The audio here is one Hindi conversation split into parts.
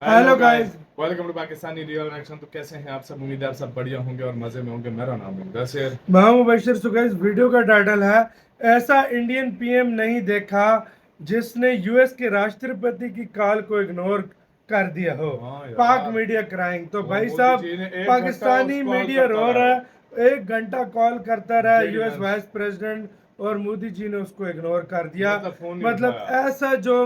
Hello guys. Welcome to Pakistani real action. तो कैसे हैं आप सब? उम्मीद है आप सब बढ़िया होंगे और मजे में होंगे। मेरा नाम है वैसे मैं हूं मुबशर। सो गाइस, वीडियो का टाइटल है ऐसा इंडियन पीएम नहीं देखा जिसने यूएस के राष्ट्रपति की कॉल को इग्नोर कर दिया हो। हाँ पाक यार, मीडिया क्राइंग। तो वो भाई मोदी साहब, जी ने 1 घंटा पाकिस्तानी कॉल मीडिया करता रो रहा रहा है। है। 1 घंटा कॉल करता रहा JD US Vance vice president और मोदी जी ने उसको इग्नोर कर दिया। मतलब फोन नहीं मतलब उठाया। ऐसा जो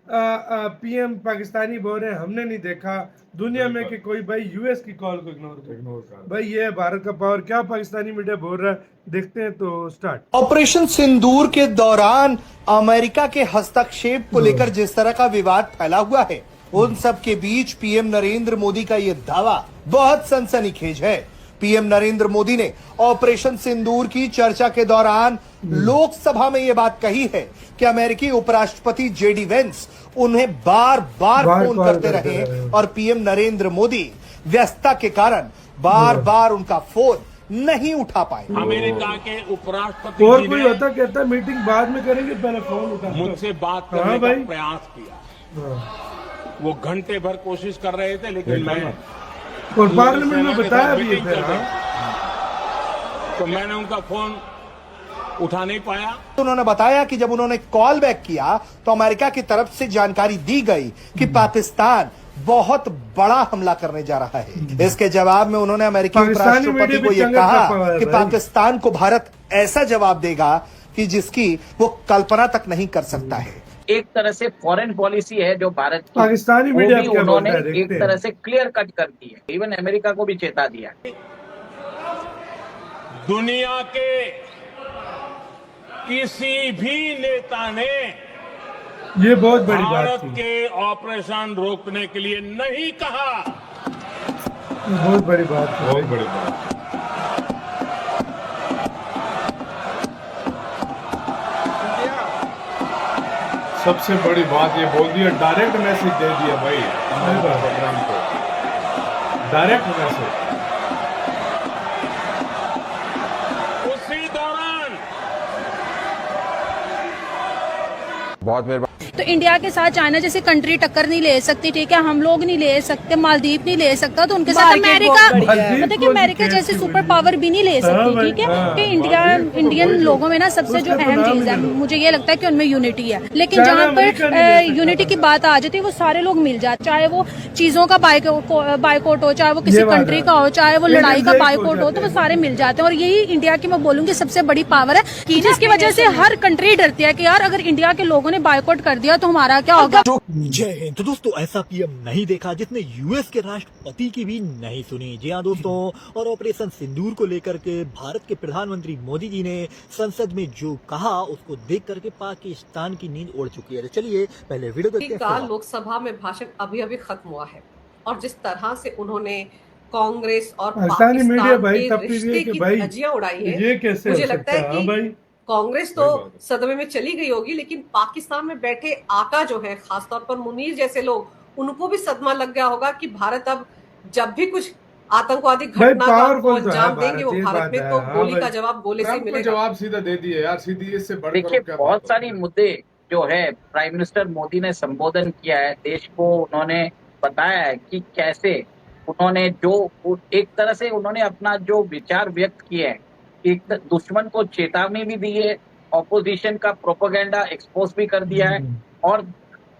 पीएम पाकिस्तानी बोल रहे हैं, हमने नहीं देखा दुनिया में बिल्कुल कि कोई भाई यूएस की कॉल को इग्नोर करे। इग्नोर कर भाई दे। ये है भारत का पावर। क्या पाकिस्तानी मीडिया बोल रहा है, देखते हैं। तो स्टार्ट। ऑपरेशन सिंदूर के दौरान अमेरिका के हस्तक्षेप को लेकर जिस तरह का विवाद फैला हुआ है, उन सब के बीच पीएम नरेंद्र मोदी का यह दावा बहुत सनसनीखेज है। पीएम नरेंद्र मोदी ने ऑपरेशन सिंदूर की चर्चा के दौरान लोकसभा में यह बात कही है कि अमेरिकी उपराष्ट्रपति जेडी वेंस उन्हें बार बार फोन करते रहे और पीएम नरेंद्र मोदी व्यस्तता के कारण बार बार उनका फोन नहीं उठा पाए। अमेरिका के उपराष्ट्रपति और जी कोई ने होता कहता मीटिंग बाद में करेंगे, पहले फोन उठा। मुझसे बात हाँ करने का भाई। प्रयास किया। हाँ। वो घंटे भर कोशिश कर रहे थे, लेकिन मैं और पार्लियामेंट में सेना के बताया साथ भी है मीटिंग फिर। कर रही हाँ। तो मैंने उनका फोन उठा नहीं पाया। उन्होंने बताया कि जब उन्होंने कॉल बैक किया तो अमेरिका की तरफ से जानकारी दी गई कि पाकिस्तान बहुत बड़ा हमला करने जा रहा है। इसके जवाब में उन्होंने अमेरिकी पाकिस्तानी उपराष्ट्रपति मीडिया को भी यह चंगा कहा छापा है कि भाई। पाकिस्तान को भारत ऐसा जवाब देगा कि जिसकी वो कल्पना तक नहीं कर सकता है। एक तरह से फॉरेन पॉलिसी है जो भारत की, पाकिस्तानी वो मीडिया भी क्या उन्होंने बोलता है, देखते एक हैं। तरह से क्लियर कट कर दी है। इवन अमेरिका को भी चेता दिया। दुनिया के किसी भी नेता ने ये बहुत बड़ी बात भारत थी। के ऑपरेशन रोकने के लिए नहीं कहा। ये बहुत बड़ी बात थी। बहुत बड़ी बात। सबसे बड़ी बात ये बोल दिया, डायरेक्ट मैसेज दे दिया भाई अमेरिका प्रोग्राम को। Direct message. उसी दौरान बहुत मेहरबानी। तो इंडिया के साथ चाइना जैसी कंट्री टक्कर नहीं ले सकती, ठीक है। हम लोग नहीं ले सकते, मालदीव नहीं ले सकता, तो उनके साथ अमेरिका, मतलब कि अमेरिका जैसी सुपर पावर भी नहीं ले सकती, ठीक है। कि इंडियन लोगों में ना सबसे जो अहम चीज है, मुझे ये लगता है कि उनमें यूनिटी है। लेकिन जहाँ पर यूनिटी की बात आ जाती है, वो सारे लोग मिल जाते, चाहे वो चीजों का बाइकआउट हो, चाहे वो किसी कंट्री का हो, चाहे वो लड़ाई का बाइकआउट हो, तो वो सारे मिल जाते हैं। और यही इंडिया की मैं बोलूंगी सबसे बड़ी पावर है, कि जिसकी वजह से हर कंट्री डरती है कि यार अगर इंडिया के लोगों ने बाइकआउट कर दिया तो हमारा क्या होगा। जय हिंद। तो दोस्तों, ऐसा पीएम नहीं देखा जिसने यूएस के राष्ट्रपति की भी नहीं सुनी। जी हाँ दोस्तों, और ऑपरेशन सिंदूर को लेकर के भारत के प्रधानमंत्री मोदी जी ने संसद में जो कहा, उसको देख करके पाकिस्तान की नींद उड़ चुकी है। तो चलिए पहले वीडियो देखते हैं। लोकसभा में भाषण अभी अभी खत्म हुआ है और जिस तरह से उन्होंने कांग्रेस और पाकिस्तानी मीडिया भाई पाकिस्तान के रिश्ते की भाई धज्जियां उड़ाई है। ये कैसे मुझे हो लगता सकता है है? कि भाई कांग्रेस तो सदमे में चली गई होगी, लेकिन पाकिस्तान में बैठे आका जो है, खासतौर पर मुनीर जैसे लोग, उनको भी सदमा लग गया होगा कि भारत अब जब भी कुछ आतंकवादी घटना का अंजाम देंगे, वो भारत में तो गोली का जवाब गोले से मिलेगा। जवाब सीधा दे दिया यार, सीधी इससे बढ़कर देखिए, क्या बहुत बात सारी होगी? मुद्दे जो है प्राइम मिनिस्टर मोदी ने संबोधन किया है देश को। उन्होंने बताया है कि कैसे उन्होंने जो एक तरह से उन्होंने अपना जो विचार व्यक्त किए हैं, एक दुश्मन को चेतावनी भी दी है, ऑपोजिशन का प्रोपेगेंडा एक्सपोज भी कर दिया है, और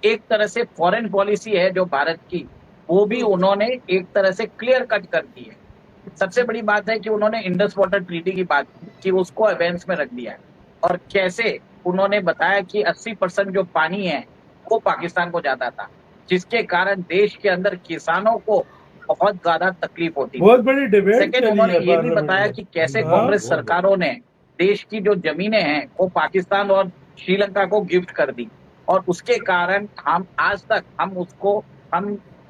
एक तरह से फॉरेन पॉलिसी है जो भारत की, वो भी उन्होंने एक तरह से क्लियर कट कर दी है। सबसे बड़ी बात है कि उन्होंने इंडस वाटर ट्रीटी की बात की कि उसको अवेंस में रख दिया है, और कैसे उन्होंने बताया कि 80% जो पानी है वो पाकिस्तान को जाता था, जिसके कारण देश के अंदर किसानों को बहुत ज्यादा तकलीफ होती है। बहुत बड़ी डिबेट। सेकेंड, उन्होंने ये भी बताया कि कैसे कांग्रेस सरकारों ने देश की जो जमीनें हैं वो पाकिस्तान और श्रीलंका को गिफ्ट कर दी, और उसके कारण हम आज तक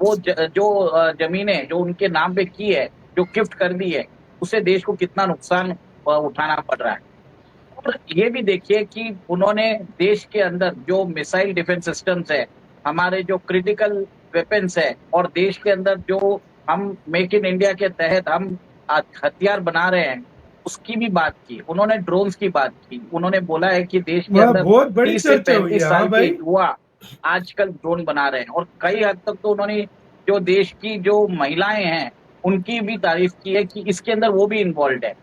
वो जो जमीनें जो उनके नाम पे की है, जो गिफ्ट कर दी है, उससे देश को कितना नुकसान उठाना पड़ रहा है। और ये भी देखिए कि उन्होंने देश के अंदर जो मिसाइल डिफेंस सिस्टम्स है, हमारे जो क्रिटिकल वेपन्स है, और देश के अंदर जो हम मेक इन इंडिया के तहत हम हथियार बना रहे हैं, उसकी भी बात की। उन्होंने ड्रोन्स की बात की। उन्होंने बोला है कि देश के अंदर बहुत बड़ी 30 से चर्चा हुई 35 है। साल हाँ के भाई। युवा आजकल ड्रोन बना रहे हैं, और कई हद तक तो उन्होंने जो देश की जो महिलाएं हैं उनकी भी तारीफ की है कि इसके अंदर वो भी इन्वॉल्व है।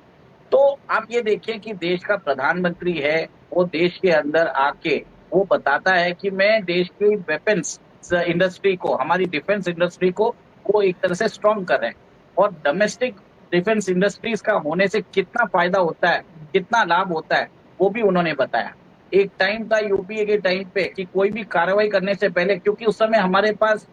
तो आप ये देखिए कि देश का प्रधानमंत्री है, वो देश के अंदर आके वो बताता है कि मैं देश की वेपन्स इंडस्ट्री को, हमारी डिफेंस इंडस्ट्री को वो एक तरह से स्ट्रॉन्ग कर रहे हैं, और डोमेस्टिक डिफेंस इंडस्ट्रीज का होने से कितना फायदा होता है, कितना लाभ होता है, वो भी उन्होंने बताया। एक टाइम था यूपीए के टाइम पे कि कोई भी कार्रवाई करने से पहले, क्योंकि उस समय हमारे पास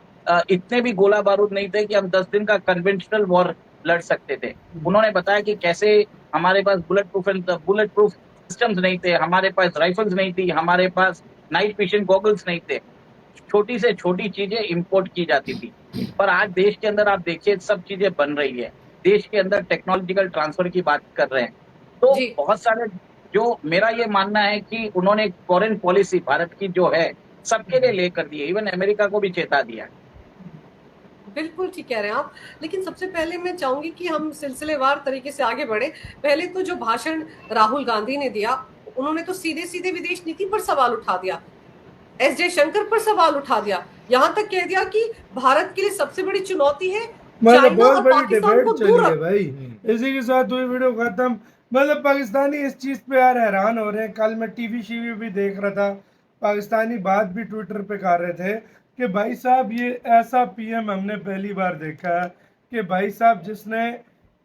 इतने भी गोला बारूद नहीं थे कि हम 10 दिन का कन्वेंशनल वॉर लड़ सकते थे। उन्होंने बताया कि कैसे हमारे पास बुलेट प्रूफ सिस्टम्स नहीं थे, हमारे पास राइफल्स नहीं थी, हमारे पास नाइट विजन गॉगल्स नहीं थे, छोटी से छोटी चीजें इंपोर्ट की जाती थी। पर आज देश के अंदर आप देखिए सब चीजें बन रही है, देश के अंदर टेक्नोलॉजिकल ट्रांसफर की बात कर रहे हैं। तो जी। बहुत सारे, जो मेरा ये मानना है कि उन्होंने फॉरेन पॉलिसी भारत की जो है सबके लिए लेकर दी है, इवन अमेरिका को भी चेता दिया है। बिल्कुल ठीक कह रहे हैं आप। लेकिन सबसे पहले मैं चाहूंगी कि हम सिलसिलेवार तरीके से आगे बढ़े। पहले तो जो भाषण राहुल गांधी ने दिया, उन्होंने तो सीधे सीधे विदेश नीति पर सवाल उठा दिया, एस जयशंकर पर सवाल उठा दिया, यहाँ तक कह दिया कि भारत के लिए सबसे बड़ी चुनौती है मतलब चाइना बहुत और बड़ी पाकिस्तान डिबेट को चली दूर है रख। भाई। इसी के साथ हुई वीडियो खत्म। मतलब पाकिस्तानी इस चीज पे यार हैरान हो रहे हैं। कल मैं टीवी शीवी भी देख रहा था, पाकिस्तानी बात भी ट्विटर पे कर रहे थे कि भाई साहब ये ऐसा पीएम हमने पहली बार देखा है कि भाई साहब जिसने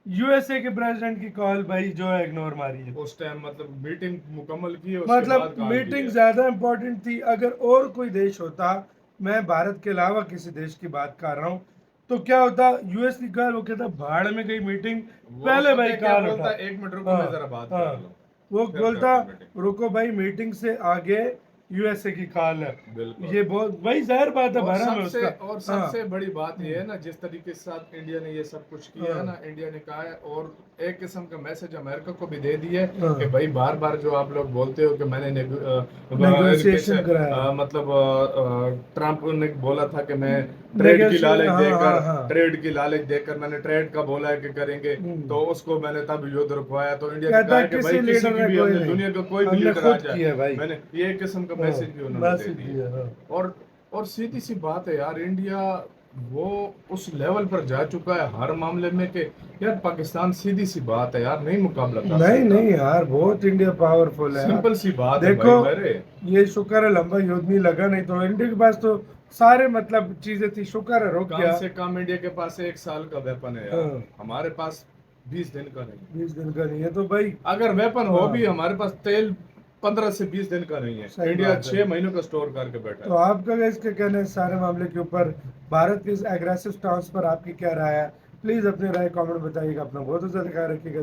यूएसए के प्रेसिडेंट की कॉल भाई जो है इग्नोर मारी है। उस टाइम मतलब मीटिंग मुकम्मल की है, उसके मतलब बाद काम मीटिंग किया। ज्यादा इम्पोर्टेंट थी। अगर और कोई देश होता, मैं भारत के अलावा किसी देश की बात कर रहा हूँ, तो क्या होता, यूएस की कॉल वो कहता भाड़ में गई मीटिंग, वो पहले पता भाई है क्या कॉल बोलता उठा। है, 1 मिनट रुको, हाँ, मैं जरा बात हाँ, कर लूं। वो फिर बोलता करते हैं मीटिंग। रुको भाई मीटिंग से आगे यूएसए की कॉल है। बिल्कुल। ये बहुत भाई जाहिर बात है और भरा में सबसे उसका। और सबसे बड़ी बात ये है ना, जिस तरीके के साथ इंडिया ने ये सब कुछ किया है ना, इंडिया ने कहा है, और एक किस्म का मैसेज अमेरिका को भी दे दिया है कि भाई बार बार जो आप लोग बोलते हो कि मैंने नेगोशिएशन कराया। मतलब ट्रम्प ने बोला था कि मैं ट्रेड की लालच देकर ट्रेड की लालच देकर मैंने ट्रेड का बोला है कि करेंगे, तो उसको मैंने तब युद्ध रुकवाया। तो इंडिया ने कहा है कि भाई किसी की भी हमने दुनिया का कोई भी लीडर आ जाए, मैंने ये किस्म का मैसेज भी उन्होंने दे दिया। और सीधी सी बात है यार, इंडिया वो उस लेवल पर जा चुका है हर मामले में कि यार पाकिस्तान, सीधी सी बात है यार, नहीं मुकाबला कर सकता। नहीं यार, बहुत इंडिया पावरफुल है। सिंपल सी बात है देखो भाई मेरे। ये शुक्र है लंबा युद्ध नहीं लगा, नहीं तो इंडिया के पास तो सारे मतलब चीजें थी, शुक्र है रुक गया। कम से कम इंडिया के पास 1 साल का वेपन है यार, हमारे पास 20 दिन का नहीं। 20 दिन का नहीं है तो भाई, अगर वेपन हो भी, हमारे पास तेल 15 से 20 दिन का नहीं है। इंडिया 6 महीनों का स्टोर करके बैठा है। तो आपका इसके कहने सारे मामले के ऊपर, भारत के इस एग्रेसिव स्टांस पर आपकी क्या राय है? प्लीज अपनी राय कमेंट बताइएगा। अपना बहुत ज्यादा ख्याल रखिएगा।